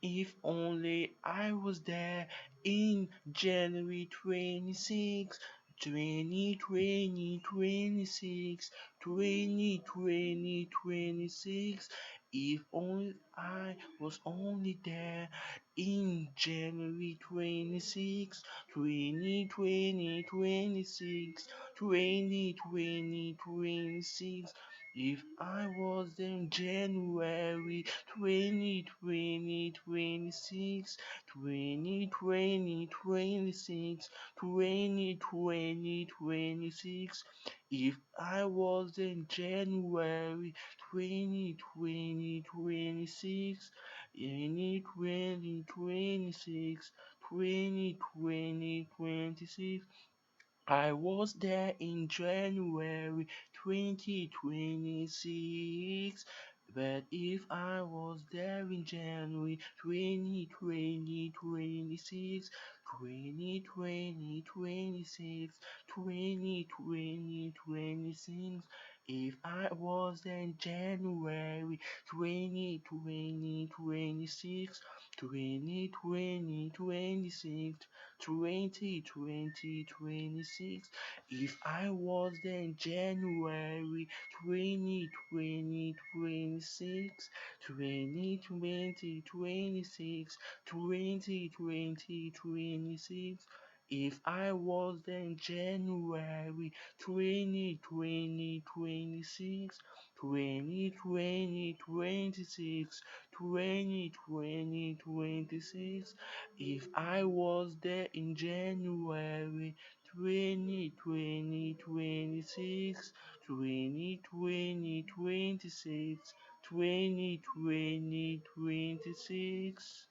If only I was there in January 26, 2020, 26, 2020, 26. If only I was only there in January 26, 2020, 26, 2020, 26. If I was in January 2020, 26, 2020, 26, 2020, 26. If I was in January 2020, 26, 2020, 26, 2020, 26. I was there in January 2026, but if I was there in January 2020, 26, 2020, 26, 2020, 26, if I was there in January 2020, 26, 2020, 26, 2020, 26. If I was there in January 2020, 26, 2020, 26, 2020, 26. If I was there in January 2020, 26, 2020, 26, 2020, 26. If I was there in January 2020, 26, 2020, 26, 2020, 26.